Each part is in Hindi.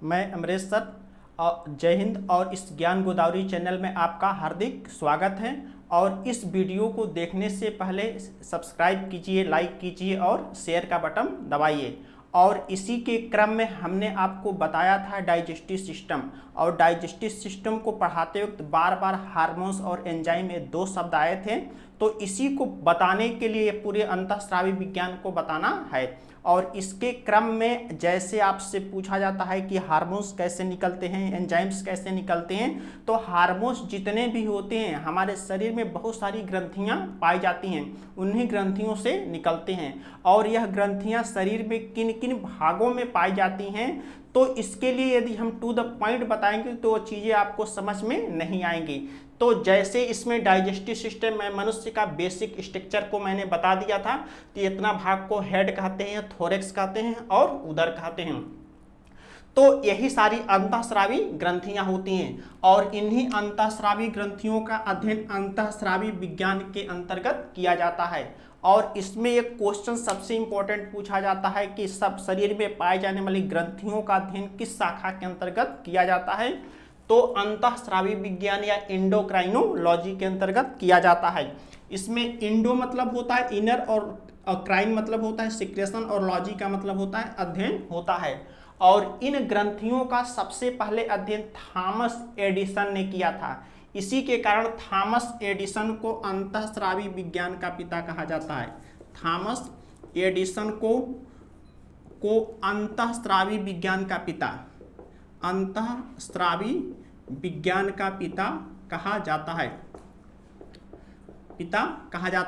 मैं अमरेश सर जय हिंद। और इस ज्ञान गोदावरी चैनल में आपका हार्दिक स्वागत है। और इस वीडियो को देखने से पहले सब्सक्राइब कीजिए, लाइक कीजिए और शेयर का बटन दबाइए। और इसी के क्रम में हमने आपको बताया था डाइजेस्टिव सिस्टम, और डाइजेस्टिव सिस्टम को पढ़ाते वक्त बार बार हार्मोन्स और एंजाइम में दो शब्द आए थे। तो इसी को बताने के लिए पूरे अंतःस्रावी विज्ञान को बताना है। और इसके क्रम में जैसे आपसे पूछा जाता है कि हार्मोन्स कैसे निकलते हैं, एंजाइम्स कैसे निकलते हैं, तो हार्मोन्स जितने भी होते हैं हमारे शरीर में बहुत सारी ग्रंथियां पाई जाती हैं, उन्हीं ग्रंथियों से निकलते हैं। और यह ग्रंथियां शरीर में किन किन भागों में पाई जाती हैं, तो इसके लिए यदि हम टू द पॉइंट बताएंगे तो वो चीज़ें आपको समझ में नहीं आएंगी। तो जैसे इसमें डाइजेस्टिव सिस्टम में मनुष्य का बेसिक स्ट्रक्चर को मैंने बता दिया था कि इतना भाग को हेड कहते हैं, थोरेक्स कहते हैं और उदर कहते हैं। तो यही सारी अंतःस्रावी ग्रंथियां होती हैं, और इन्हीं अंतःस्रावी ग्रंथियों का अध्ययन अंतःस्रावी विज्ञान के अंतर्गत किया जाता है। और इसमें एक क्वेश्चन सबसे इंपॉर्टेंट पूछा जाता है कि सब शरीर में पाए जाने वाली ग्रंथियों का अध्ययन किस शाखा के अंतर्गत किया जाता है, तो अंतःस्रावी विज्ञान या एंडोक्राइनोलॉजी के अंतर्गत किया जाता है। इसमें इंडो मतलब होता है इनर, और क्राइन मतलब होता है सिक्रेशन, और लॉजी का मतलब होता है अध्ययन होता है। और इन ग्रंथियों का सबसे पहले अध्ययन थॉमस एडिसन ने किया था। इसी के कारण थॉमस एडिसन को अंतःस्रावी विज्ञान का पिता कहा जाता है। थॉमस एडिसन को अंतःस्रावी विज्ञान का पिता, अंतःस्रावी विज्ञान का पिता कहा जाता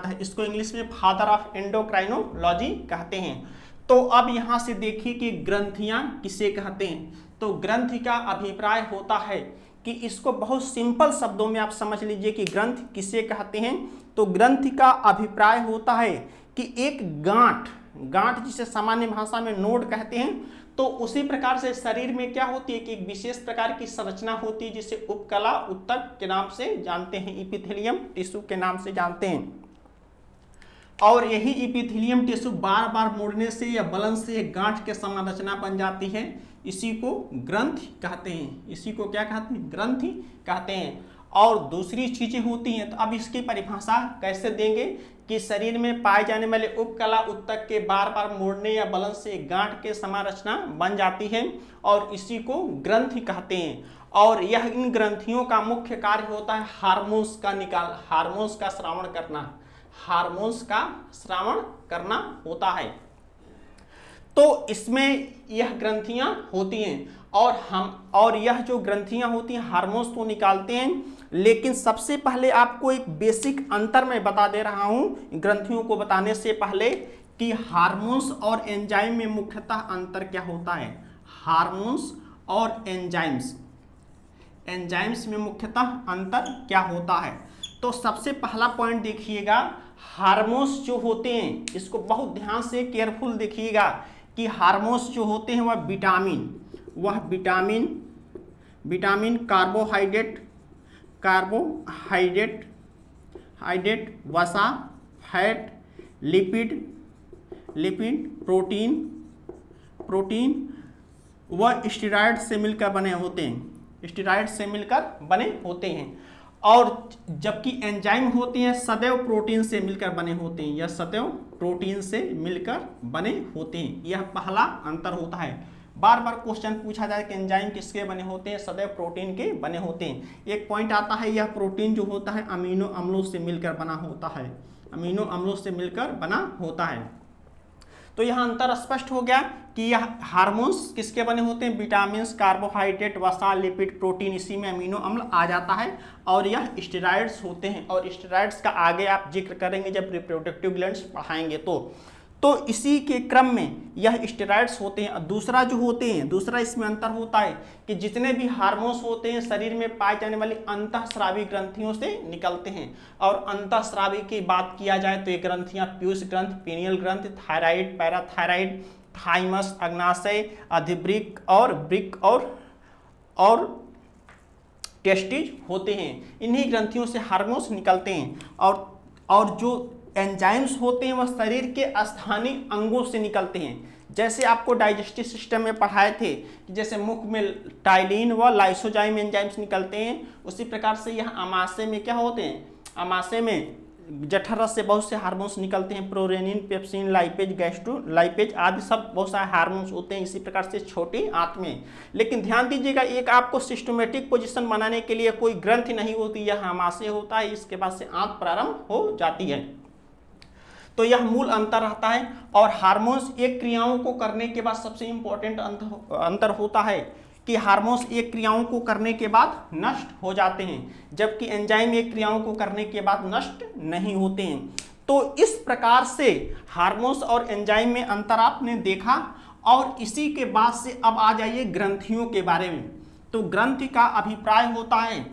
है, इसको इंग्लिश में फादर ऑफ एंडोक्राइनोलॉजी कहते हैं। तो अब यहां से देखिए कि ग्रंथियां किसे कहते हैं। तो ग्रंथि का अभिप्राय होता है कि इसको बहुत सिंपल शब्दों में आप समझ लीजिए कि ग्रंथ किसे कहते हैं। तो ग्रंथि का अभिप्राय होता है कि एक गांठ जिसे सामान्य भाषा में नोड कहते हैं, तो उसी प्रकार से शरीर में क्या होती है कि एक विशेष प्रकार की संरचना होती है जिसे उपकला उत्तक के नाम से जानते हैं, इपिथेलियम टिश्यू के नाम से जानते हैं। और यही इपिथेलियम टिश्यू बार बार मुड़ने से या बलन से एक गांठ के समान रचना बन जाती है। इसी को ग्रंथि कहते हैं। इसी को क्या कहते हैं? ग्रंथि कहते हैं। और दूसरी चीजें होती हैं, तो अब इसकी परिभाषा कैसे देंगे कि शरीर में पाए जाने वाले उपकला उत्तक के बार बार मुड़ने या बलन से गांठ के समान रचना बन जाती है, और इसी को ग्रंथि कहते हैं। और यह इन ग्रंथियों का मुख्य कार्य होता है हार्मोन्स का श्रावण करना होता है। तो इसमें यह ग्रंथियां होती हैं, और यह जो ग्रंथियां होती हैं हार्मोन्स तो निकालते हैं, लेकिन सबसे पहले आपको एक बेसिक अंतर मैं बता दे रहा हूं ग्रंथियों को बताने से पहले कि हार्मोन्स और एंजाइम में मुख्यतः अंतर क्या होता है। हार्मोन्स और एंजाइम्स में मुख्यतः अंतर क्या होता है। तो सबसे पहला पॉइंट देखिएगा, हार्मोन्स जो होते हैं, इसको बहुत ध्यान से केयरफुल देखिएगा कि हार्मोन्स जो होते हैं वह विटामिन कार्बोहाइड्रेट वसा, फैट, लिपिड, प्रोटीन व स्टेरॉइड से मिलकर बने होते हैं। और जबकि एंजाइम होते हैं सदैव प्रोटीन से मिलकर बने होते हैं, यह पहला अंतर होता है। बार बार क्वेश्चन पूछा जाए कि एंजाइम किसके बने होते हैं, सदैव प्रोटीन के बने होते हैं। एक पॉइंट आता है, यह प्रोटीन जो होता है अमीनो अम्लों से मिलकर बना होता है। तो यह अंतर स्पष्ट हो गया कि यह हार्मोन्स किसके बने होते हैं, विटामिन, कार्बोहाइड्रेट, वसा, लिपिड, प्रोटीन, इसी में अमीनो अम्ल आ जाता है। और यह स्टेरॉइड्स होते हैं, और स्टेरॉइड्स का आगे आप जिक्र करेंगे जब रिप्रोडक्टिव ग्लैंड्स पढ़ाएंगे। तो इसी के क्रम में यह स्टेरॉइड्स होते हैं। दूसरा इसमें अंतर होता है कि जितने भी हार्मोन्स होते हैं शरीर में पाए जाने वाली अंतःस्रावी ग्रंथियों से निकलते हैं। और अंतःस्रावी की बात किया जाए तो ये ग्रंथियां पीयूष ग्रंथि, पीनियल ग्रंथि, थायराइड, पैराथायराइड, थाइमस, अग्नाशय, अधिवृक्क और वृक्क और टेस्टिज होते हैं। इन्हीं ग्रंथियों से हार्मोन्स निकलते हैं। और जो एंजाइम्स होते हैं वह शरीर के स्थानीय अंगों से निकलते हैं। जैसे आपको डाइजेस्टिव सिस्टम में पढ़ाए थे कि जैसे मुख में टाइलिन व लाइसोजाइम एंजाइम्स निकलते हैं, उसी प्रकार से यह आमाशय में क्या होते हैं, आमाशय में जठररस से बहुत से हार्मोन्स निकलते हैं, प्रोरेनिन, पेप्सिन, लाइपेज, गैस्ट्रोलाइपेज आदि सब बहुत सारे हार्मोन्स होते हैं इसी प्रकार से छोटी आंत में। लेकिन ध्यान दीजिएगा, एक आपको सिस्टमेटिक पोजीशन बनाने के लिए कोई ग्रंथि नहीं होती, यह आमाशय होता है, इसके बाद से आंत प्रारंभ हो जाती है। तो यह मूल अंतर रहता है। और हार्मोन्स एक क्रियाओं को करने के बाद सबसे इंपॉर्टेंट अंतर होता है कि हार्मोन्स एक क्रियाओं को करने के बाद नष्ट हो जाते हैं, जबकि एंजाइम एक क्रियाओं को करने के बाद नष्ट नहीं होते हैं। तो इस प्रकार से हार्मोन्स और एंजाइम में अंतर आपने देखा। और इसी के बाद से अब आ जाइए ग्रंथियों के बारे में। तो ग्रंथि का अभिप्राय होता है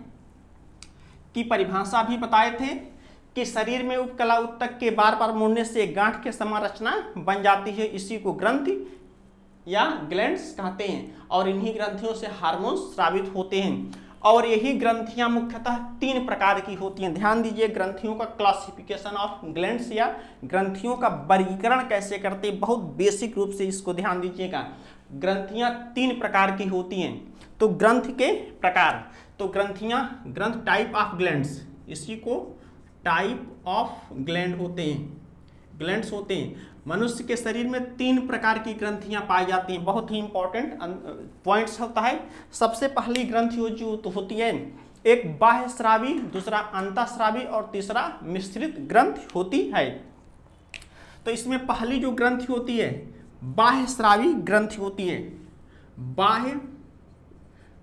कि परिभाषा भी बताए थे कि शरीर में उपकला उत्तक के बार बार मुड़ने से गांठ के समान रचना बन जाती है, इसी को ग्रंथि या ग्लैंड्स कहते हैं। और इन्हीं ग्रंथियों से हार्मोन्स स्रावित होते हैं। और यही ग्रंथियां मुख्यतः 3 प्रकार की होती हैं। ध्यान दीजिए, ग्रंथियों का क्लासिफिकेशन ऑफ ग्लैंड्स या ग्रंथियों का वर्गीकरण कैसे करते हैं, बहुत बेसिक रूप से इसको ध्यान दीजिएगा। ग्रंथियां 3 प्रकार की होती हैं। तो ग्रंथ के प्रकार, तो ग्रंथियां, ग्रंथ टाइप ऑफ ग्लैंड्स, इसी को टाइप ऑफ ग्लैंड होते हैं, ग्लैंड्स होते हैं। मनुष्य के शरीर में 3 प्रकार की ग्रंथियां पाई जाती हैं। बहुत ही इंपॉर्टेंट पॉइंट्स होता है। सबसे पहली ग्रंथि जो तो होती है, एक बाह्य स्रावी, दूसरा अंतःस्रावी और तीसरा मिश्रित ग्रंथि होती है। तो इसमें पहली जो ग्रंथि होती है बाह्य स्रावी ग्रंथि होती है।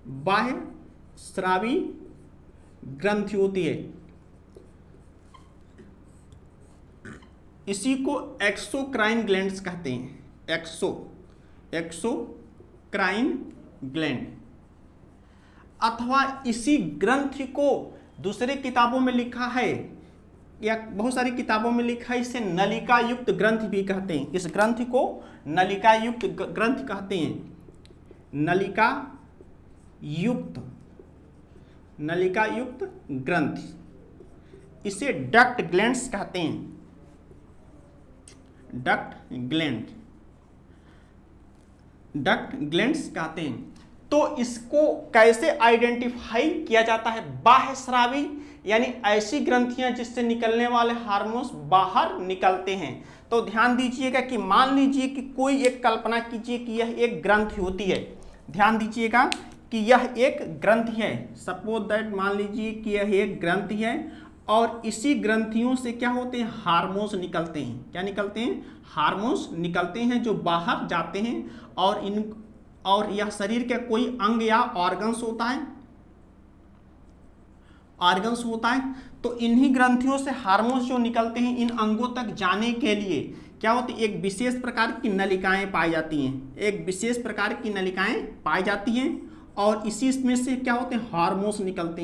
बाह्य स्रावी ग्रंथि होती है, इसी को एक्सोक्राइन ग्लैंड्स कहते हैं। एक्सोक्राइन ग्लैंड, अथवा इसी ग्रंथि को दूसरे किताबों में लिखा है या बहुत सारी किताबों में लिखा है, इसे नलिका युक्त ग्रंथि भी कहते हैं। इस ग्रंथि को नलिका युक्त ग्रंथि कहते हैं। नलिका युक्त ग्रंथि, इसे डक्ट ग्लैंड्स कहते हैं। डक्ट ग्लैंड्स कहते हैं। तो इसको कैसे आइडेंटिफाई किया जाता है? बाह्य स्रावी यानी ऐसी ग्रंथियां जिससे निकलने वाले हार्मोन्स बाहर निकलते हैं। तो ध्यान दीजिएगा कि मान लीजिए कि कोई एक कल्पना कीजिए कि यह एक ग्रंथि होती है। ध्यान दीजिएगा कि यह एक ग्रंथि है। सपोज दैट, मान लीजिए कि यह एक ग्रंथि है और इसी ग्रंथियों से क्या होते हैं, हार्मोन्स निकलते हैं। क्या निकलते हैं? हार्मोन्स निकलते हैं जो बाहर जाते हैं। और यह शरीर का कोई अंग या ऑर्गन्स होता है। तो इन्हीं ग्रंथियों से हार्मोन्स जो निकलते हैं इन अंगों तक जाने के लिए क्या होती है, एक विशेष प्रकार की नलिकाएं पाई जाती हैं। और इसी में से क्या होते हैं, हार्मोन्स निकलते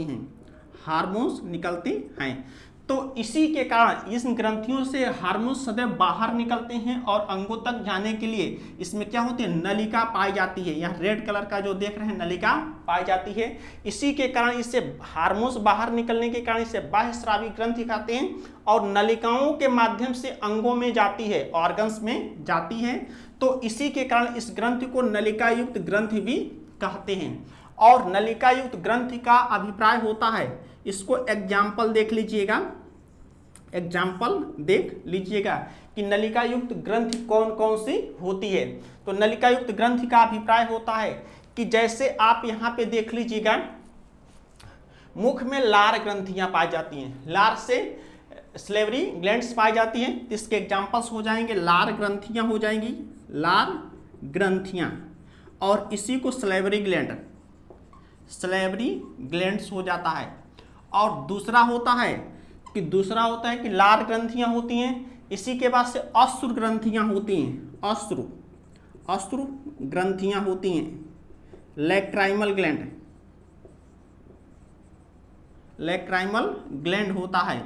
हैं। तो इसी के कारण इस ग्रंथियों से हार्मोन्स सदैव बाहर निकलते हैं और अंगों तक जाने के लिए इसमें क्या होती है, नलिका पाई जाती है। यहाँ रेड कलर का जो देख रहे हैं नलिका पाई जाती है। इसी के कारण इससे हार्मोन्स बाहर निकलने के कारण इसे बाह्य स्रावी ग्रंथि कहते हैं। और नलिकाओं के माध्यम से अंगों में जाती है, ऑर्गन्स में जाती है। तो इसी के कारण इस ग्रंथि को नलिका युक्त ग्रंथि भी कहते हैं। और नलिका युक्त ग्रंथि का अभिप्राय होता है, इसको एग्जाम्पल देख लीजिएगा कि नलिका युक्त ग्रंथि कौन कौन सी होती है। तो नलिका युक्त ग्रंथि का अभिप्राय होता है कि जैसे आप यहाँ पे देख लीजिएगा, मुख में लार ग्रंथियां पाई जाती हैं। लार से स्लेवरी ग्लैंड्स पाई जाती हैं। इसके एग्जाम्पल्स हो जाएंगे, लार ग्रंथियां हो जाएंगी, लार ग्रंथियां। और इसी को स्लेवरी ग्लैंड्स हो जाता है। और दूसरा होता है कि लार ग्रंथियां होती हैं। इसी के बाद से अश्रु ग्रंथियां होती हैं। अश्रु ग्रंथियां होती हैं। लैक्राइमल ग्लैंड होता है।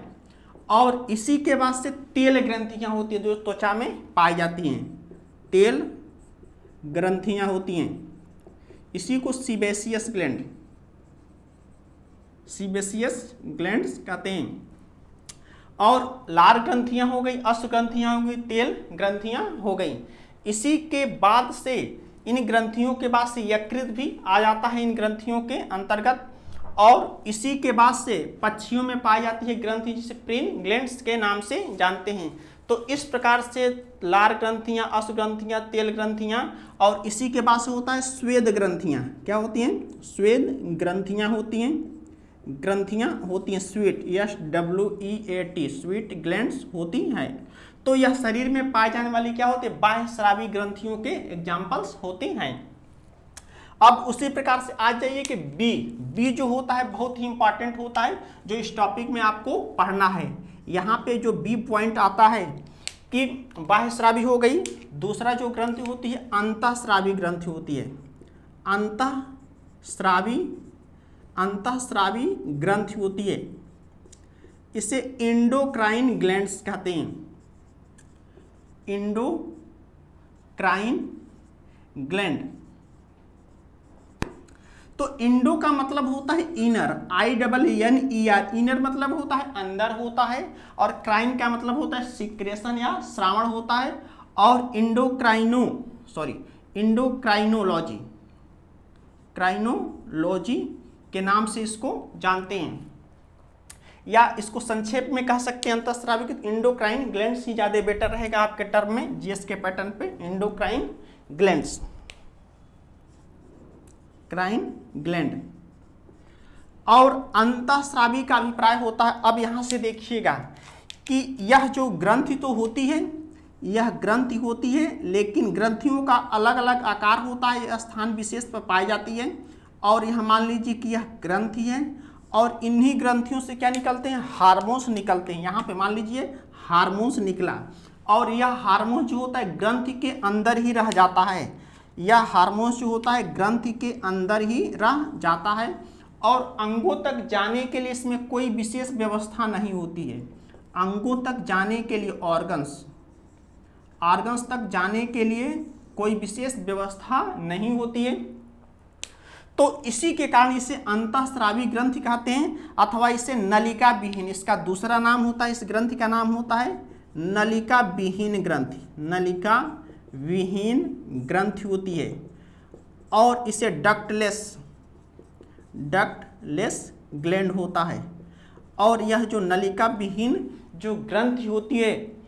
और इसी के बाद से तेल ग्रंथियां होती हैं जो त्वचा में पाई जाती हैं। तेल ग्रंथियां होती हैं। इसी को सीबेशियस ग्लैंड्स कहते हैं। और लार ग्रंथियां हो गई, अश्रु ग्रंथियां हो गई, तेल ग्रंथियां हो गई। इसी के बाद से इन ग्रंथियों के बाद से यकृत भी आ जाता है इन ग्रंथियों के अंतर्गत, और इसी के बाद से पक्षियों में पाई जाती है ग्रंथि जिसे प्रीन ग्लैंड्स के नाम से जानते हैं। तो इस प्रकार से लार ग्रंथियां, अश ग्रंथियां, तेल ग्रंथियां, और इसी के बाद से होता है स्वेद ग्रंथियां। क्या होती हैं? स्वेद ग्रंथियां होती हैं, ग्रंथियां होती हैं, स्वीट, SWEAT, स्वीट ग्लैंड्स होती हैं। तो यह शरीर में पाए जाने वाली क्या होती है? बाह्य स्रावी ग्रंथियों के एग्जाम्पल्स होते हैं। अब उसी प्रकार से आ जाइए कि बी जो होता है बहुत ही इंपॉर्टेंट होता है, जो इस टॉपिक में आपको पढ़ना है। यहाँ पे जो बी पॉइंट आता है कि बाह्य स्रावी हो गई, दूसरा जो ग्रंथि होती है अंतःस्रावी ग्रंथि होती है, अंतःस्रावी ग्रंथि होती है, इसे एंडोक्राइन ग्लैंड्स कहते हैं, एंडोक्राइन ग्लैंड। तो इंडो का मतलब होता है इनर, INNER, इनर मतलब होता है अंदर होता है, और क्राइन का मतलब होता है सिक्रेशन या श्रावण होता है, और क्राइनोलॉजी के नाम से इसको जानते हैं, या इसको संक्षेप में कह सकते हैं अंतःस्रावी। एंडोक्राइन ग्लैंड्स ही ज्यादा बेटर रहेगा आपके टर्म में, जीएस के पैटर्न पे, एंडोक्राइन ग्लैंड्स, क्राइन ग्लैंड। और अंतःस्रावी का अभिप्राय होता है, अब यहां से देखिएगा कि यह जो ग्रंथि तो होती है, यह ग्रंथि होती है, लेकिन ग्रंथियों का अलग अलग आकार होता है, यह स्थान विशेष पर पाई जाती है। और यह मान लीजिए कि यह ग्रंथि है, और इन्हीं ग्रंथियों से क्या निकलते हैं? हार्मोन्स निकलते हैं। यहाँ पे मान लीजिए हार्मोन्स निकला, और यह हार्मोन जो होता है ग्रंथि के अंदर ही रह जाता है, यह हार्मोन जो होता है ग्रंथि के अंदर ही रह जाता है, और अंगों तक जाने के लिए इसमें कोई विशेष व्यवस्था नहीं होती है। अंगों तक जाने के लिए, ऑर्गन्स तक जाने के लिए कोई विशेष व्यवस्था नहीं होती है। तो इसी के कारण इसे अंतःस्रावी ग्रंथि कहते हैं, अथवा इसे नलिका विहीन, इसका दूसरा नाम होता है, इस ग्रंथि का नाम होता है नलिका विहीन ग्रंथि, नलिका विहीन ग्रंथि होती है। और इसे डक्टलेस ग्लैंड होता है। और यह जो नलिका विहीन जो ग्रंथि होती है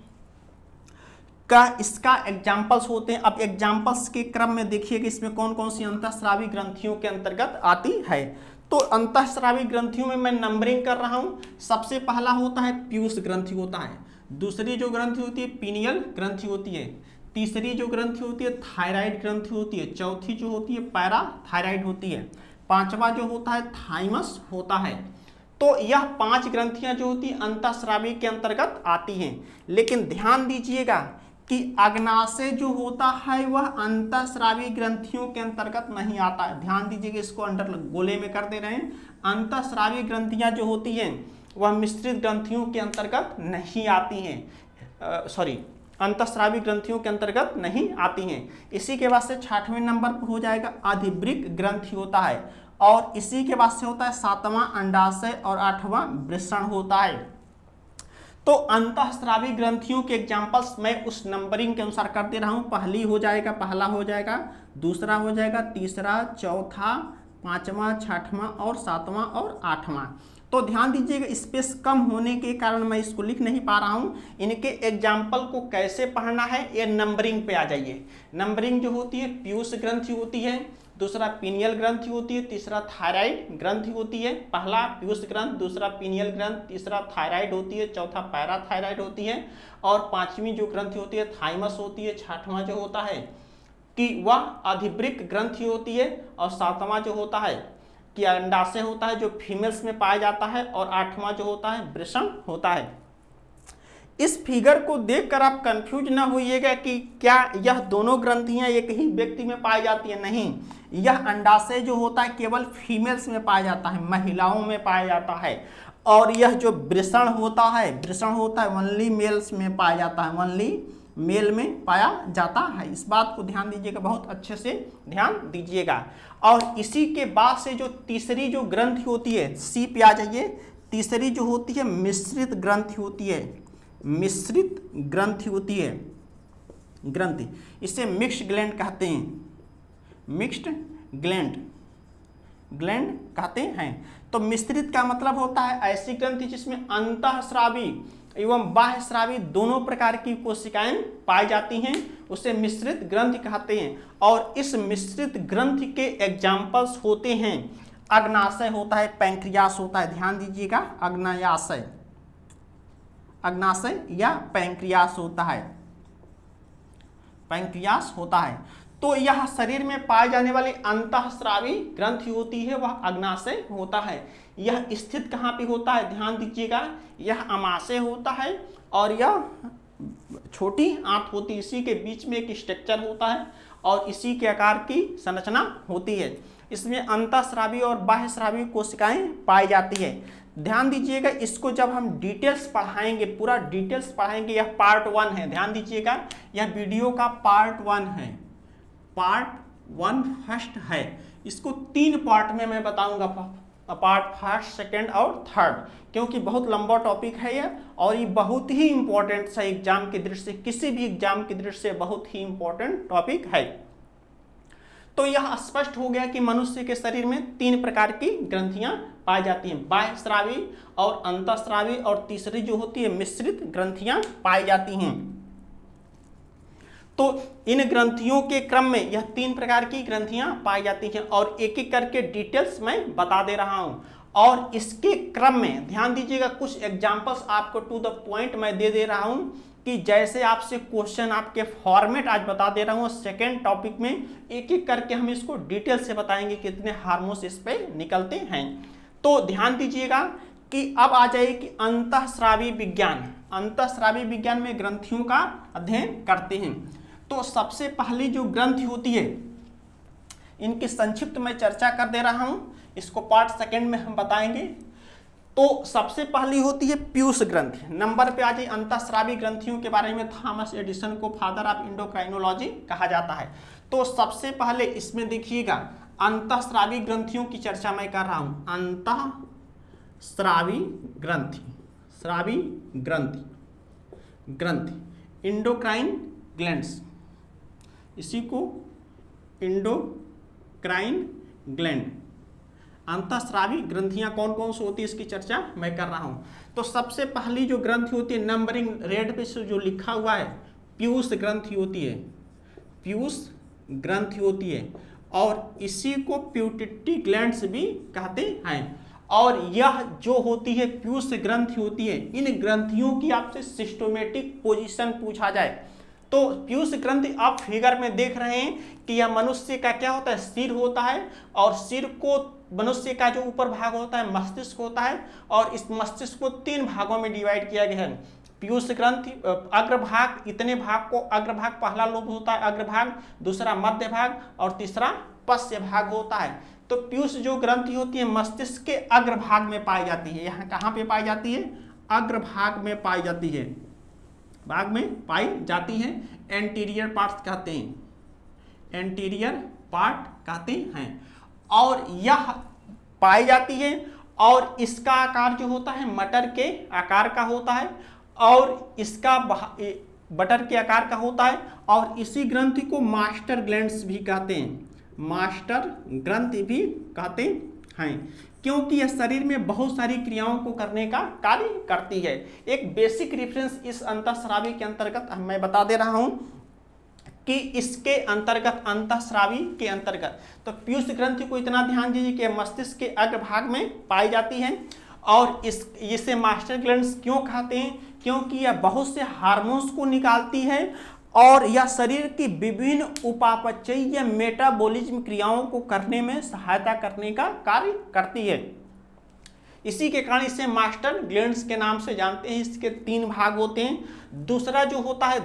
का इसका एग्जाम्पल्स होते हैं। अब एग्जाम्पल्स के क्रम में देखिए कि इसमें कौन कौन सी अंतःस्रावी ग्रंथियों के अंतर्गत आती है। तो अंतःस्रावी ग्रंथियों में मैं नंबरिंग कर रहा हूं। सबसे पहला होता है पीयूष ग्रंथि होता है, दूसरी जो ग्रंथि होती है पीनियल ग्रंथि होती है, तीसरी जो ग्रंथि होती है थायराइड ग्रंथि होती है, चौथी जो होती है पैराथायराइड होती है, पांचवा जो होता है थाइमस होता है। तो यह 5 ग्रंथियां जो होती है अंतःस्रावी के अंतर्गत आती हैं। लेकिन ध्यान दीजिएगा कि अग्नाशय जो होता है वह अंतःस्रावी ग्रंथियों के अंतर्गत नहीं आता है। ध्यान दीजिएगा, इसको अंडर गोले में कर दे रहे हैं। अंतःस्रावी ग्रंथियां जो होती हैं वह मिश्रित ग्रंथियों के अंतर्गत नहीं आती हैं, अंतःस्रावी ग्रंथियों के अंतर्गत नहीं आती हैं। इसी के बाद से 6वें नंबर पर हो जाएगा अधिवृक्क ग्रंथि होता है, और इसी के बाद से होता है 7वां अंडाशय और 8वां वृषण होता है। तो अंतःस्रावी ग्रंथियों के एग्जाम्पल्स मैं उस नंबरिंग के अनुसार कर दे रहा हूं। पहला हो जाएगा, दूसरा हो जाएगा, तीसरा, चौथा, 5वां, 6वां और 7वां और 8वां। तो ध्यान दीजिएगा, स्पेस कम होने के कारण मैं इसको लिख नहीं पा रहा हूँ। इनके एग्जाम्पल को कैसे पढ़ना है ये नंबरिंग पे आ जाइए। नंबरिंग जो होती है पीयूष ग्रंथि होती है, दूसरा पीनियल ग्रंथि होती है, तीसरा थायराइड ग्रंथि होती है। पहला पीयूष ग्रंथ, दूसरा पीनियल ग्रंथ, तीसरा थायराइड होती है, चौथा पैराथायराइड होती है, और 5वीं जो ग्रंथि होती है थाइमस होती है। 6वां जो होता है कि वह अधिवृक्क ग्रंथि होती है, और 7वां जो होता है कि अंडाशय होता है जो फीमेल्स में पाया जाता है, और 8वां जो होता है वृषण होता है। इस फिगर को देखकर आप कंफ्यूज ना होइएगा कि क्या यह दोनों ग्रंथियां एक ही व्यक्ति में पाई जाती है। नहीं, यह अंडाशय जो होता है केवल फीमेल्स में पाया जाता है, महिलाओं में पाया जाता है। और यह जो वृषण होता है ओनली मेल्स में पाया जाता है, ओनली मेल में पाया जाता है। इस बात को ध्यान दीजिएगा, बहुत अच्छे से ध्यान दीजिएगा। और इसी के बाद से जो तीसरी जो ग्रंथि होती है, सी पे आ जाइए, तीसरी जो होती है मिश्रित ग्रंथि होती है, मिश्रित ग्रंथि होती है। ग्रंथि, इसे मिक्स्ड ग्लैंड कहते हैं, मिक्स्ड ग्लैंड कहते हैं। तो मिश्रित का मतलब होता है ऐसी ग्रंथि जिसमें अंतःस्रावी एवं बाह्यस्रावी दोनों प्रकार की कोशिकाएं पाई जाती हैं, उसे मिश्रित ग्रंथि कहते हैं। और इस मिश्रित ग्रंथि के एग्जाम्पल्स होते हैं, अग्नाशय होता है, पैंक्रियास होता है, ध्यान दीजिएगा, अग्नाशय या पैंक्रियास होता है, पैंक्रियास होता है। तो यह शरीर में पाए जाने वाली अंतःस्रावी ग्रंथि होती है, वह अग्नाशय होता है। यह स्थित कहाँ पे होता है, ध्यान दीजिएगा, यह अमाशय होता है और यह छोटी आंत होती है, इसी के बीच में एक स्ट्रक्चर होता है और इसी के आकार की संरचना होती है। इसमें अंतःस्रावी और बाह्यस्रावी कोशिकाएं पाई जाती है। ध्यान दीजिएगा, इसको जब हम डिटेल्स पढ़ाएंगे, पूरा डिटेल्स पढ़ाएंगे, यह पार्ट 1 है, ध्यान दीजिएगा, यह वीडियो का पार्ट 1 है, पार्ट 1 फर्स्ट है। इसको 3 पार्ट में मैं बताऊंगा, पार्ट फर्स्ट, सेकंड और थर्ड, क्योंकि बहुत लंबा टॉपिक है यह और ये बहुत ही इंपॉर्टेंट है एग्जाम की दृष्टि से, किसी भी एग्जाम की दृष्टि से बहुत ही इंपॉर्टेंट टॉपिक है। तो यह स्पष्ट हो गया कि मनुष्य के शरीर में 3 प्रकार की ग्रंथियां पाई जाती हैं, बाह्यस्रावी और अंतःस्रावी और तीसरी जो होती है मिश्रित ग्रंथियां पाई जाती हैं। तो इन ग्रंथियों के क्रम में यह 3 प्रकार की ग्रंथियां पाई जाती हैं और एक एक करके डिटेल्स मैं बता दे रहा हूं। और इसके क्रम में ध्यान दीजिएगा, कुछ एग्जांपल्स आपको टू द पॉइंट मैं दे रहा हूं कि जैसे आपसे क्वेश्चन आपके फॉर्मेट आज बता दे रहा हूं, सेकेंड टॉपिक में एक एक करके हम इसको डिटेल से बताएंगे कितने हार्मोन्स इस पे निकलते हैं। तो ध्यान दीजिएगा कि अब आ जाए कि अंतःस्रावी विज्ञान, अंतःस्रावी विज्ञान में ग्रंथियों का अध्ययन करते हैं। तो सबसे पहली जो ग्रंथि होती है, इनकी संक्षिप्त में चर्चा कर दे रहा हूं, इसको पार्ट सेकंड में हम बताएंगे। तो सबसे पहली होती है पीयूष ग्रंथि। नंबर पे आ जाए, अंतःस्रावी ग्रंथियों के बारे में थॉमस एडिसन को फादर ऑफ एंडोक्राइनोलॉजी कहा जाता है। तो सबसे पहले इसमें देखिएगा, अंतःस्रावी ग्रंथियों की चर्चा मैं कर रहा हूं, अंतःस्रावी ग्रंथि, इंडोक्राइन ग्लैंड्स, इसी को इंडोक्राइन ग्लैंड, अंतःस्रावी ग्रंथियां कौन कौन सी होती है इसकी चर्चा मैं कर रहा हूं। तो सबसे पहली जो ग्रंथि होती है, नंबरिंग रेड पे जो लिखा हुआ है, पीयूष ग्रंथि होती है, पीयूष ग्रंथि होती है और इसी को प्यूटिटी ग्लैंड्स भी कहते हैं। और यह जो होती है पीयूष ग्रंथि होती है, इन ग्रंथियों की आपसे सिस्टोमेटिक पोजीशन पूछा जाए तो पीयूष ग्रंथि आप फिगर में देख रहे हैं कि यह मनुष्य का क्या होता है, सिर होता है और सिर को मनुष्य का जो ऊपर भाग होता है मस्तिष्क होता है और इस मस्तिष्क को 3 भागों में डिवाइड किया गया है। पीयूष ग्रंथि अग्रभाग, इतने भाग को अग्रभाग, पहला लोब होता है अग्रभाग, दूसरा मध्य भाग और तीसरा पश्च भाग होता है। तो पीयूष जो ग्रंथि होती है मस्तिष्क के अग्रभाग में पाई जाती है। यहाँ कहाँ पे पाई जाती है, अग्रभाग में पाई जाती है, भाग में पाई जाती है। एंटीरियर पार्ट कहते हैं, एंटीरियर पार्ट कहते हैं और यह पाई जाती है और इसका आकार जो होता है मटर के आकार का होता है और इसका बटर के आकार का होता है और इसी ग्रंथि को मास्टर ग्लैंड्स भी कहते हैं, मास्टर ग्रंथि भी कहते हैं, क्योंकि यह शरीर में बहुत सारी क्रियाओं को करने का कार्य करती है। एक बेसिक रेफरेंस इस अंतःस्रावी के अंतर्गत मैं बता दे रहा हूं कि इसके अंतर्गत, अंतःस्रावी के अंतर्गत, तो पीयूष ग्रंथि को इतना ध्यान दीजिए कि मस्तिष्क के अग्रभाग में पाई जाती है और इसे मास्टर ग्लैंड्स क्यों कहते हैं, क्योंकि यह बहुत से हार्मोन्स को निकालती है और यह शरीर की विभिन्न उपापचयी या मेटाबॉलिज्म क्रियाओं को करने में सहायता करने का कार्य करती है। इसी के कारण इसे मास्टर ग्लैंड्स के नाम से जानते हैं। इसके 3 भाग होते हैं। दूसरा जो होता है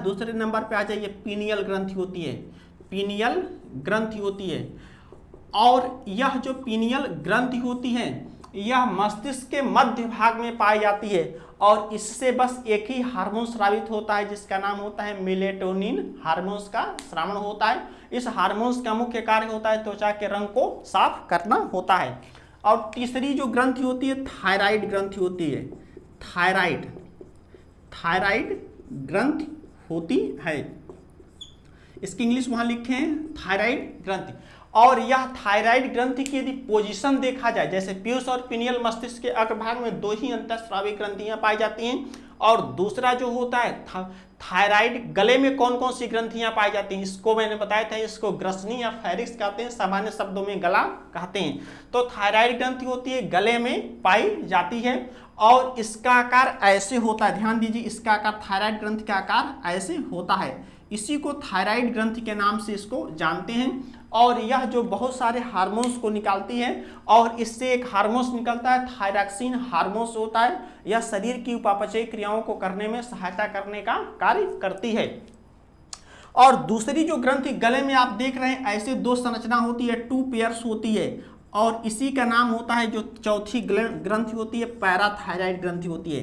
दूसरे नंबर पे आ जाइए, पीनियल ग्रंथि होती है, पीनियल ग्रंथि होती है और यह जो पीनियल ग्रंथि होती है यह मस्तिष्क के मध्य भाग में पाई जाती है और इससे बस एक ही हार्मोन स्रावित होता है जिसका नाम होता है मेलेटोनिन हार्मोन्स का स्रावण होता है। इस हार्मोन्स का मुख्य कार्य होता है त्वचा के रंग को साफ करना होता है। और तीसरी जो ग्रंथि होती है थायराइड ग्रंथि होती है, थायराइड ग्रंथि होती है। इसकी इंग्लिश वहां लिखे हैं थायराइड ग्रंथि। और यह थायराइड ग्रंथि की यदि पोजीशन देखा जाए, जैसे पीयूष और पिनियल मस्तिष्क के अग्रभाग में दो ही अंतःस्रावी ग्रंथियां पाई जाती हैं, और दूसरा जो होता है थायराइड गले में कौन कौन सी ग्रंथियां पाई जाती हैं, इसको मैंने बताया था, इसको ग्रसनी या फेरिक्स कहते हैं, सामान्य शब्दों में गला कहते हैं। तो थायराइड ग्रंथि होती है, गले में पाई जाती है और इसका आकार ऐसे होता है, ध्यान दीजिए, इसका आकार थायराइड ग्रंथि का आकार ऐसे होता है। इसी को थायराइड ग्रंथि के नाम से इसको जानते हैं। और यह जो बहुत सारे हार्मोन्स को निकालती है, और इससे एक हार्मोन्स निकलता है थायरॉक्सिन हार्मोन्स होता है। यह शरीर की उपापचयी क्रियाओं को करने में सहायता करने का कार्य करती है। और दूसरी जो ग्रंथि गले में आप देख रहे हैं, ऐसे दो संरचना होती है, 2 पेयर्स होती है, और इसी का नाम होता है, जो चौथी ग्रंथि होती है, पैराथायराइड ग्रंथि होती है।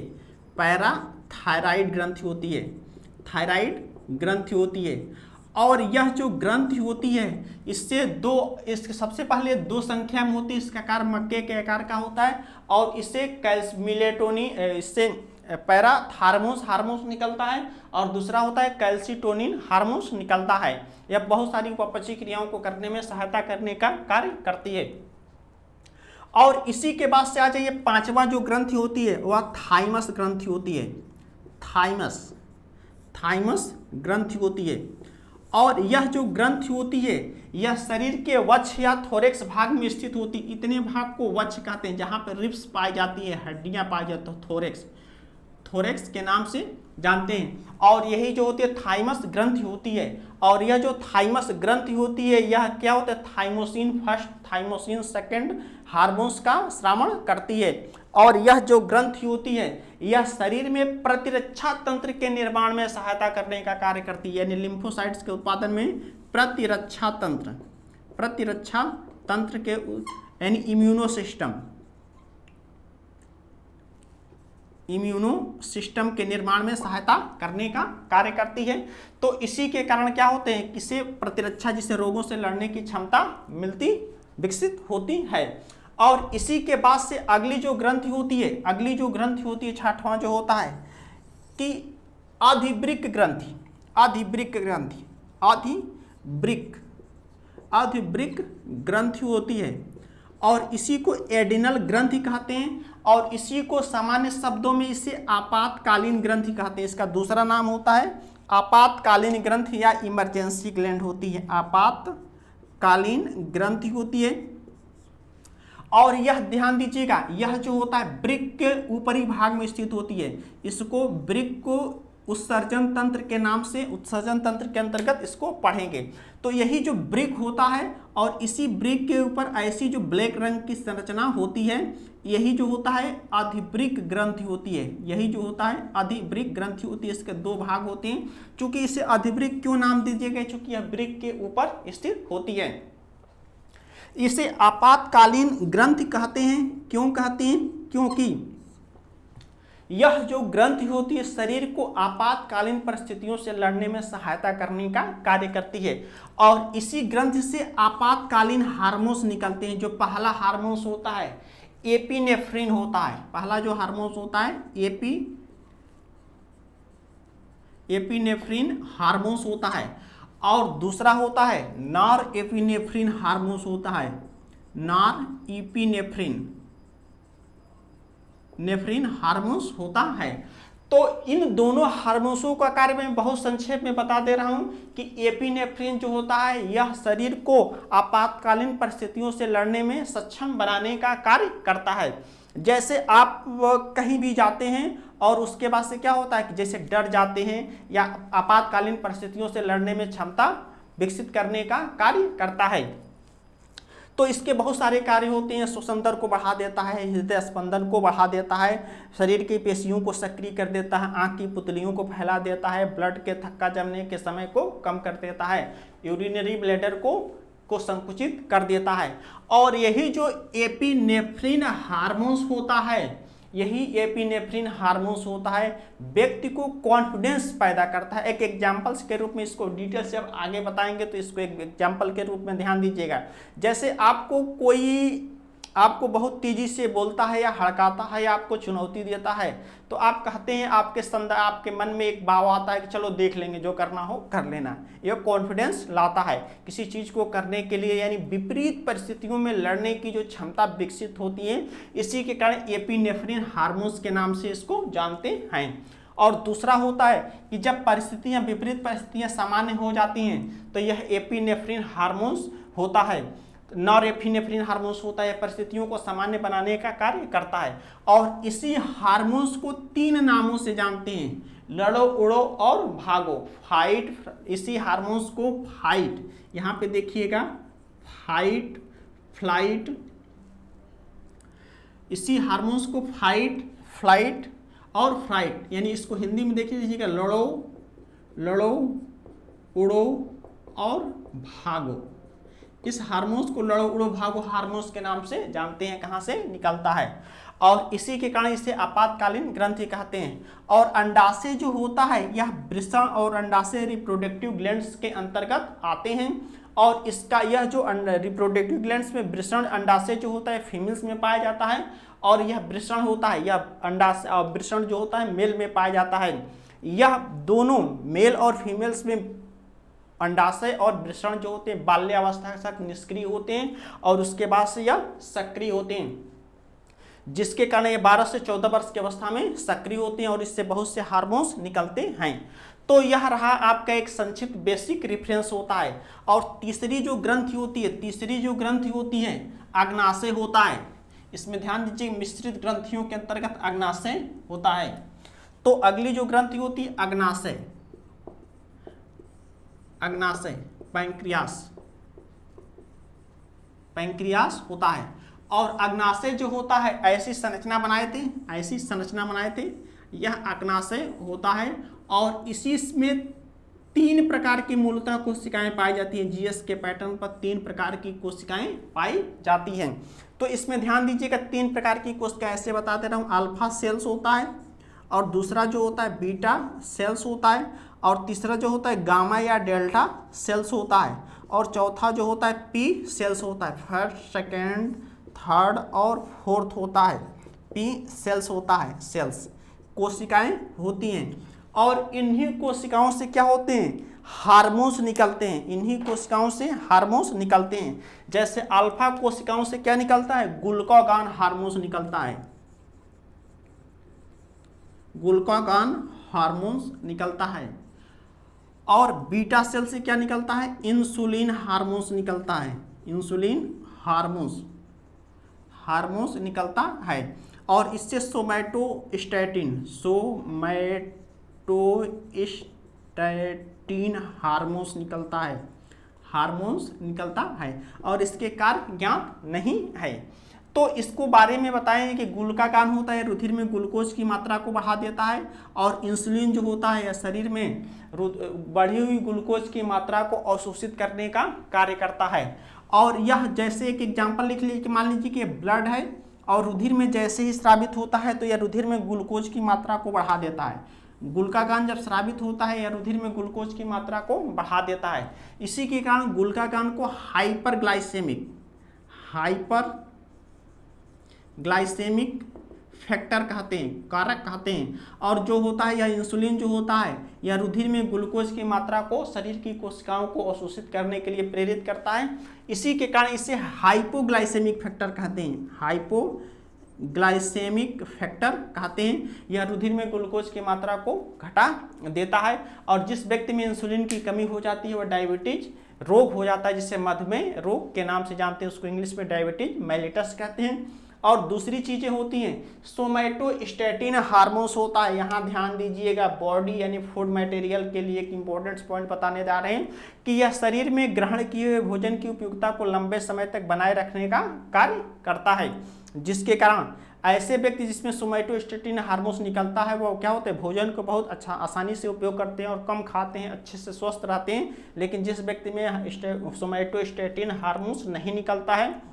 पैराथायराइड ग्रंथि होती है, थायराइड ग्रंथि होती है। और यह जो ग्रंथि होती है, इसके सबसे पहले 2 संख्या में होती है, इसका आकार मक्के के आकार का होता है, और इससे इससे पैराथार्मोस हार्मोन्स निकलता है, और दूसरा होता है कैल्सिटोनिन हार्मोन्स निकलता है। यह बहुत सारी उपापचयी क्रियाओं को करने में सहायता करने का कार्य करती है। और इसी के बाद से आ जाइए, 5वां जो ग्रंथि होती है वह थाइमस ग्रंथि होती है। थाइमस ग्रंथि होती है। और यह जो ग्रंथि होती है, यह शरीर के वक्ष या थोरेक्स भाग में स्थित होती है। इतने भाग को वक्ष कहते हैं, जहाँ पर रिब्स पाई जाती है, हड्डियाँ पाई जाती है, थोरेक्स के नाम से जानते हैं। और यही जो होती है थाइमस ग्रंथि होती है। और यह जो थाइमस ग्रंथि होती है, यह क्या होता है, thymosin first, thymosin second hormones का श्रावण करती है। और यह जो ग्रंथि होती है, यह शरीर में प्रतिरक्षा तंत्र के निर्माण में सहायता करने का कार्य करती है, यानी लिम्फोसाइट्स के उत्पादन में प्रतिरक्षा तंत्र के यानी इम्यूनो सिस्टम के निर्माण में सहायता करने का कार्य करती है। तो इसी के कारण क्या होते हैं, किसे प्रतिरक्षा, जिसे रोगों से लड़ने की क्षमता विकसित होती है। और इसी के बाद से अगली जो ग्रंथि होती है, 6वां जो होता है कि अधिवृक्क ग्रंथि होती है। और इसी को एडिनल ग्रंथि कहते हैं, और इसी को सामान्य शब्दों में इसे आपातकालीन ग्रंथि कहते हैं। इसका दूसरा नाम होता है आपातकालीन ग्रंथि या इमरजेंसी ग्लैंड होती है, आपातकालीन ग्रंथि होती है। और यह ध्यान दीजिएगा, यह जो होता है वृक्क के ऊपरी भाग में स्थित होती है। इसको वृक्क को उत्सर्जन तंत्र के नाम से, उत्सर्जन तंत्र के अंतर्गत इसको पढ़ेंगे। तो यही जो वृक्क होता है, और इसी वृक्क के ऊपर ऐसी जो ब्लैक रंग की संरचना होती है, यही जो होता है अधिवृक्क ग्रंथि होती है। यही जो होता है अधिवृक्क ग्रंथि होती है। इसके 2 भाग होते हैं। चूंकि इसे अधिवृक्क क्यों नाम दीजिए गए, चूंकि यह वृक्क के ऊपर स्थित होती है। इसे आपातकालीन ग्रंथि कहते हैं। क्यों कहते हैं, क्योंकि यह जो ग्रंथि होती है शरीर को आपातकालीन परिस्थितियों से लड़ने में सहायता करने का कार्य करती है। और इसी ग्रंथि से आपातकालीन हार्मोन्स निकलते हैं। जो पहला हार्मोन्स होता है एपिनेफ्रिन होता है, पहला जो हार्मोन्स होता है एपिनेफ्रिन हार्मोन्स होता है। और दूसरा होता है नॉर एपिनेफ्रिन हार्मोन्स होता है, नॉर एपिनेफ्रिन हार्मोन्स होता है। तो इन दोनों हार्मोन्सों का कार्य मैं बहुत संक्षेप में बता दे रहा हूं कि एपिनेफ्रिन जो होता है, यह शरीर को आपातकालीन परिस्थितियों से लड़ने में सक्षम बनाने का कार्य करता है। जैसे आप कहीं भी जाते हैं और उसके बाद से क्या होता है कि जैसे डर जाते हैं या आपातकालीन परिस्थितियों से लड़ने में क्षमता विकसित करने का कार्य करता है। तो इसके बहुत सारे कार्य होते हैं। श्वसन दर को बढ़ा देता है, हृदय स्पंदन को बढ़ा देता है, शरीर की पेशियों को सक्रिय कर देता है, आंख की पुतलियों को फैला देता है, ब्लड के थक्का जमने के समय को कम कर देता है, यूरिनरी ब्लैडर को संकुचित कर देता है। और यही जो एपिनेफ्रिन हार्मोन्स होता है, यही एपिनेफ्रिन हार्मोन्स होता है, व्यक्ति को कॉन्फिडेंस पैदा करता है। एक एग्जाम्पल्स के रूप में इसको डिटेल से अब आगे बताएंगे, तो इसको एक एग्जाम्पल के रूप में ध्यान दीजिएगा। जैसे आपको कोई आपको बहुत तेजी से बोलता है या हड़काता है या आपको चुनौती देता है, तो आप कहते हैं, आपके मन में एक भाव आता है कि चलो देख लेंगे, जो करना हो कर लेना। यह कॉन्फिडेंस लाता है किसी चीज़ को करने के लिए, यानी विपरीत परिस्थितियों में लड़ने की जो क्षमता विकसित होती है, इसी के कारण एपिनेफ्रिन हार्मोन्स के नाम से इसको जानते हैं। और दूसरा होता है कि जब परिस्थितियां, विपरीत परिस्थितियां सामान्य हो जाती हैं तो यह एपिनेफ्रिन हार्मोन्स होता है। नॉरएपिनेफ्रिन हार्मोन्स होता है, परिस्थितियों को सामान्य बनाने का कार्य करता है। और इसी हार्मोन्स को 3 नामों से जानते हैं, लड़ो, उड़ो और भागो, फाइट। इसी हार्मोन्स को फाइट, यहाँ पे देखिएगा, फाइट, फ्लाइट, इसी हार्मोन्स को फाइट, फ्लाइट और फ्राइट, यानी इसको हिंदी में देखिए लीजिएगा, लड़ो, लड़ो, उड़ो और भागो। इस हार्मोन्स को लड़ो, उड़ो, भागो हार्मोन्स के नाम से जानते हैं, कहाँ से निकलता है। और इसी के कारण इसे आपातकालीन ग्रंथि कहते हैं। और अंडाशय जो होता है, यह वृषण और अंडाशय रिप्रोडक्टिव ग्लैंड्स के अंतर्गत आते हैं। और इसका यह जो रिप्रोडक्टिव ग्लैंड्स में वृषण अंडाशय जो होता है फीमेल्स में पाया जाता है, और यह वृषण होता है, यह अंडाशय वृषण जो होता है मेल में पाया जाता है। यह दोनों मेल और फीमेल्स में अंडाशय और वृषण जो होते हैं बाल्यावस्था के साथ निष्क्रिय होते हैं, और उसके बाद से यह सक्रिय होते हैं, जिसके कारण ये 12 से 14 वर्ष की अवस्था में सक्रिय होते हैं, और इससे बहुत से हार्मोन्स निकलते हैं। तो यह रहा आपका एक संक्षिप्त बेसिक रेफरेंस होता है। और तीसरी जो ग्रंथि होती है अग्नाशय होता है। इसमें ध्यान दीजिए, मिश्रित ग्रंथियों के अंतर्गत अग्नाशय होता है। तो अगली जो ग्रंथि होती है अग्नाशय, पैंक्रियास होता है। और अग्नाशय जो होता है ऐसी संरचना बनाए थे, यह अग्नाशय होता है। और इसी में 3 प्रकार की मूलतः कोशिकाएं पाई जाती हैं। जीएस के पैटर्न पर 3 प्रकार की कोशिकाएं पाई जाती हैं। तो इसमें ध्यान दीजिएगा, 3 प्रकार की कोशिकाएं ऐसे बता दे रहा हूँ, अल्फा सेल्स होता है, और दूसरा जो होता है बीटा सेल्स होता है, और तीसरा जो होता है गामा या डेल्टा सेल्स होता है, और चौथा जो होता है पी सेल्स होता है। फर्स्ट, सेकेंड, थर्ड और फोर्थ होता है पी सेल्स होता है, सेल्स कोशिकाएं होती हैं। और इन्हीं कोशिकाओं से क्या होते हैं, हार्मोन्स निकलते हैं। इन्हीं कोशिकाओं से हार्मोन्स निकलते हैं। जैसे अल्फा कोशिकाओं से क्या निकलता है, ग्लूकागॉन हार्मोन्स निकलता है, ग्लूकागॉन हार्मोन्स निकलता है। और बीटा सेल से क्या निकलता है, इंसुलिन हार्मोन्स निकलता है, इंसुलिन हार्मोन्स निकलता है। और इससे सोमैटोस्टैटिन हार्मोन्स निकलता है, और इसके कार्य ज्ञात नहीं है। तो इसको बारे में बताएं कि ग्लूकागॉन होता है, रुधिर में ग्लूकोज की मात्रा को बढ़ा देता है, और इंसुलिन जो होता है यह शरीर में बढ़ी हुई ग्लूकोज की मात्रा को अवशोषित करने का कार्य करता है। और यह जैसे एक एग्जाम्पल लिख लीजिए कि मान लीजिए कि ब्लड है, और रुधिर में जैसे ही स्रावित होता है तो यह रुधिर में ग्लूकोज की मात्रा को बढ़ा देता है। ग्लूकागॉन जब स्रावित होता है या रुधिर में ग्लूकोज की मात्रा को बढ़ा देता है। इसी के कारण ग्लूकागॉन को हाइपरग्लाइसेमिक फैक्टर कहते हैं, कारक कहते हैं। और जो होता है यह इंसुलिन जो होता है यह रुधिर में ग्लूकोज की मात्रा को शरीर की कोशिकाओं को अवशोषित करने के लिए प्रेरित करता है। इसी के कारण इसे हाइपोग्लाइसेमिक फैक्टर कहते हैं, हाइपोग्लाइसेमिक फैक्टर कहते हैं। यह रुधिर में ग्लूकोज की मात्रा को घटा देता है। और जिस व्यक्ति में इंसुलिन की कमी हो जाती है वह डायबिटीज रोग हो जाता है, जिसे मधुमेह रोग के नाम से जानते हैं, उसको इंग्लिश में डायबिटीज मेलिटस कहते हैं। और दूसरी चीजें होती हैं, सोमैटोस्टैटिन हार्मोन्स होता है। यहाँ ध्यान दीजिएगा, बॉडी यानी फूड मटेरियल के लिए एक इंपॉर्टेंट पॉइंट बताने जा रहे हैं कि यह शरीर में ग्रहण किए हुए भोजन की उपयुक्तता को लंबे समय तक बनाए रखने का कार्य करता है, जिसके कारण ऐसे व्यक्ति जिसमें सोमैटोस्टैटिन हार्मोन्स निकलता है वो क्या होते हैं, भोजन को बहुत अच्छा आसानी से उपयोग करते हैं और कम खाते हैं, अच्छे से स्वस्थ रहते हैं। लेकिन जिस व्यक्ति में सोमैटोस्टैटिन हार्मोन्स नहीं निकलता है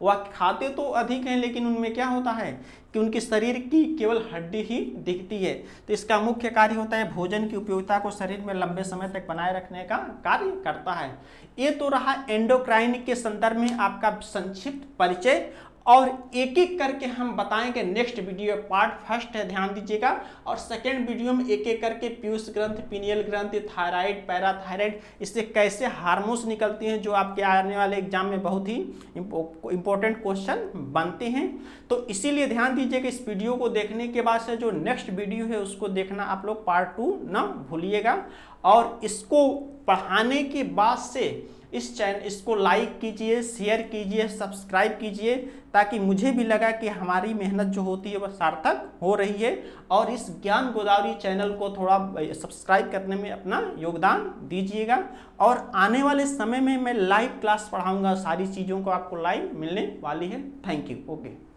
वह खाते तो अधिक हैं लेकिन उनमें क्या होता है कि उनके शरीर की केवल हड्डी ही दिखती है। तो इसका मुख्य कार्य होता है भोजन की उपयोगिता को शरीर में लंबे समय तक बनाए रखने का कार्य करता है। ये तो रहा एंडोक्राइन के संदर्भ में आपका संक्षिप्त परिचय, और एक एक करके हम बताएंगे नेक्स्ट वीडियो। पार्ट फर्स्ट है, ध्यान दीजिएगा, और सेकेंड वीडियो में एक एक करके पीयूष ग्रंथि, पीनियल ग्रंथि, थायराइड, पैराथायराइड, इससे कैसे हार्मोन्स निकलती हैं जो आपके आने वाले एग्जाम में बहुत ही इंपॉर्टेंट क्वेश्चन बनते हैं। तो इसीलिए ध्यान दीजिएगा, इस वीडियो को देखने के बाद से जो नेक्स्ट वीडियो है उसको देखना आप लोग, पार्ट 2 ना भूलिएगा। और इसको पढ़ाने के बाद से इस चैनल इसको लाइक कीजिए, शेयर कीजिए, सब्सक्राइब कीजिए, ताकि मुझे भी लगा कि हमारी मेहनत जो होती है वह सार्थक हो रही है। और इस ज्ञान गोदावरी चैनल को थोड़ा सब्सक्राइब करने में अपना योगदान दीजिएगा। और आने वाले समय में मैं लाइव क्लास पढ़ाऊंगा, सारी चीज़ों को आपको लाइव मिलने वाली है। Thank you. ओके।